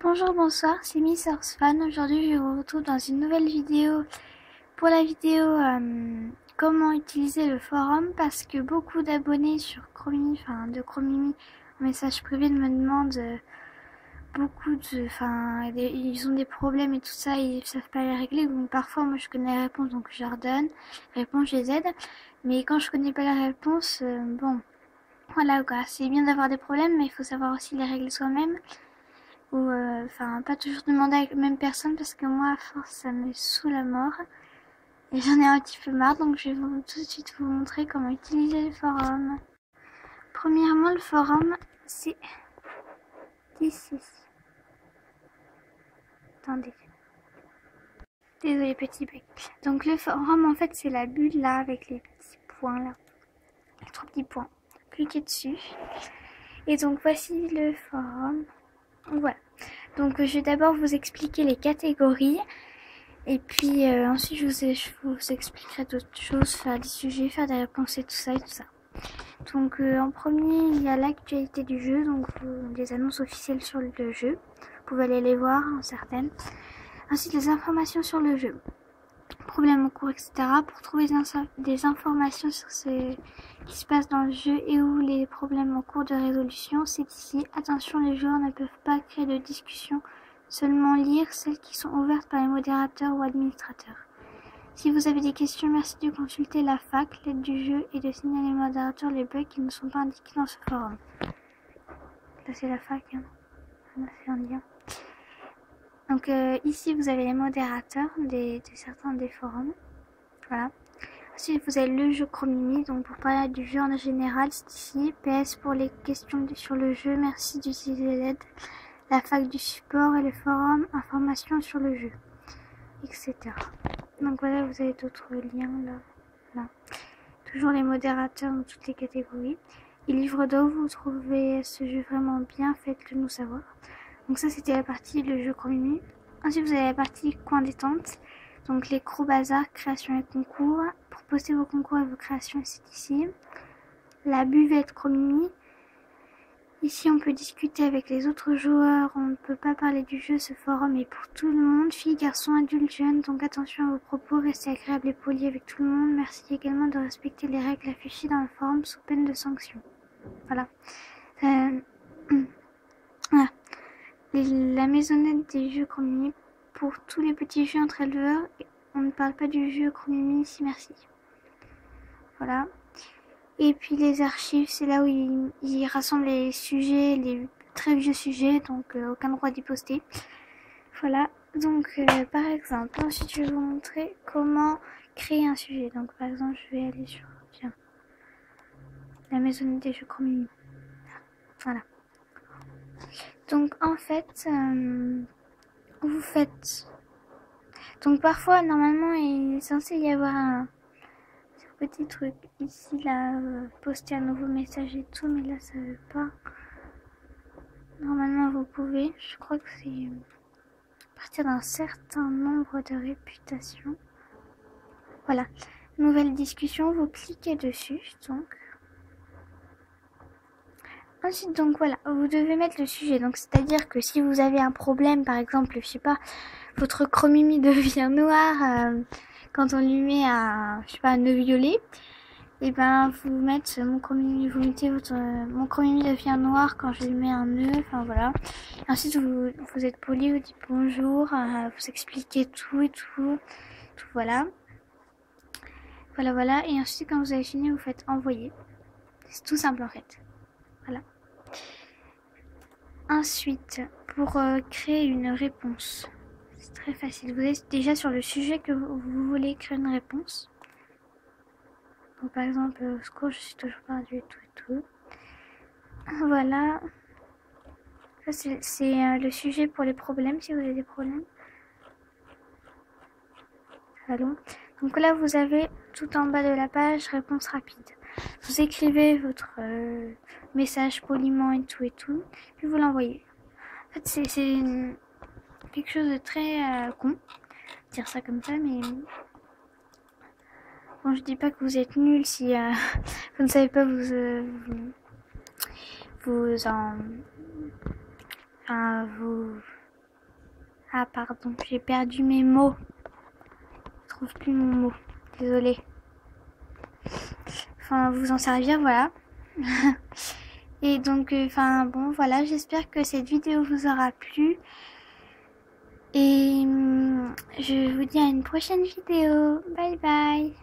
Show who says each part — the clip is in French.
Speaker 1: Bonjour, bonsoir, c'est Miss Fan. Aujourd'hui, je vous retrouve dans une nouvelle vidéo. Pour la vidéo comment utiliser le forum, parce que beaucoup d'abonnés sur Chromimi, de Chromimi en message privé me demandent ils ont des problèmes et tout ça, ils savent pas les régler. Donc parfois, moi je connais les réponses, donc je leur donne les réponses, je les aide. Mais quand je connais pas les réponses, voilà quoi, c'est bien d'avoir des problèmes, mais il faut savoir aussi les régler soi-même. Ou pas toujours demander à la même personne, parce que moi à force ça me saoule à mort et j'en ai un petit peu marre. Donc je vais tout de suite vous montrer comment utiliser le forum. Premièrement, le forum c'est ici. Attendez, désolé, petit bec. Donc le forum en fait c'est la bulle là avec les petits points là, les 3 petits points. Cliquez dessus et donc voici le forum. Voilà, donc je vais d'abord vous expliquer les catégories et puis ensuite je vous expliquerai d'autres choses, faire des sujets, faire des réponses et tout ça. Donc en premier il y a l'actualité du jeu, donc les annonces officielles sur le jeu, vous pouvez aller les voir, certaines. Ensuite les informations sur le jeu, problèmes en cours, etc. Pour trouver des informations sur ce qui se passe dans le jeu et où les problèmes en cours de résolution, c'est ici. Attention, les joueurs ne peuvent pas créer de discussion, seulement lire celles qui sont ouvertes par les modérateurs ou administrateurs. Si vous avez des questions, merci de consulter la fac, l'aide du jeu et de signaler aux modérateurs les bugs qui ne sont pas indiqués dans ce forum. Là c'est la fac, hein. Là c'est un lien. Donc ici vous avez les modérateurs de certains des forums. Voilà. Ensuite vous avez le jeu Chromimi, donc pour parler du jeu en général c'est ici. PS pour les questions sur le jeu, merci d'utiliser l'aide. La fac du support et le forum, informations sur le jeu, etc. Donc voilà, vous avez d'autres liens là. Toujours les modérateurs dans toutes les catégories. Et livre d'eau, vous trouvez ce jeu vraiment bien, faites-le nous savoir. Donc ça c'était la partie le jeu Chromimi. Ensuite vous avez la partie coin détente. Donc les bazar, création et concours. Pour poster vos concours et vos créations, c'est ici. La buvette Chromimi. Ici on peut discuter avec les autres joueurs, on ne peut pas parler du jeu, ce forum est pour tout le monde, filles, garçons, adultes, jeunes, donc attention à vos propos, restez agréable et poli avec tout le monde. Merci également de respecter les règles affichées dans le forum sous peine de sanction. Voilà. Voilà. La maisonnette des jeux Chromimi pour tous les petits jeux entre éleveurs. On ne parle pas du jeu Chromimi ici, merci. Voilà. Et puis les archives, c'est là où ils rassemblent les sujets, les très vieux sujets, donc aucun droit d'y poster. Voilà. Donc par exemple, ensuite je vais vous montrer comment créer un sujet. Donc par exemple, je vais aller sur la maisonnette des jeux Chromimi. Voilà. Donc en fait, vous faites... Donc parfois, normalement, il est censé y avoir un petit truc ici, là, poster un nouveau message et tout, mais là, ça veut pas. Normalement, vous pouvez. Je crois que c'est à partir d'un certain nombre de réputations. Voilà. Nouvelle discussion, vous cliquez dessus, donc. Ensuite, donc voilà, vous devez mettre le sujet. Donc, c'est-à-dire que si vous avez un problème, par exemple, je sais pas, votre Chromimi devient noir quand on lui met un nœud violet, et ben vous mettez mon Chromimi, mon Chromimi devient noir quand je lui mets un nœud, enfin voilà. Et ensuite, vous êtes poli, vous dites bonjour, vous expliquez tout et tout, voilà. Voilà. Et ensuite, quand vous avez fini, vous faites envoyer. C'est tout simple en fait. Voilà. Ensuite, pour créer une réponse, c'est très facile. Vous êtes déjà sur le sujet que vous voulez créer une réponse. Donc par exemple, au secours, je suis toujours perdu et tout. Voilà. Ça c'est le sujet pour les problèmes, si vous avez des problèmes. Allons. Donc là, vous avez tout en bas de la page, réponse rapide. Vous écrivez votre message poliment et tout, puis vous l'envoyez. En fait, c'est quelque chose de très con, dire ça comme ça, mais bon, je dis pas que vous êtes nul si vous ne savez pas Ah pardon, j'ai perdu mes mots. Je trouve plus mon mot. Désolée. Enfin, vous en servir, voilà. Et donc, enfin bon, voilà, j'espère que cette vidéo vous aura plu. Et je vous dis à une prochaine vidéo. Bye bye.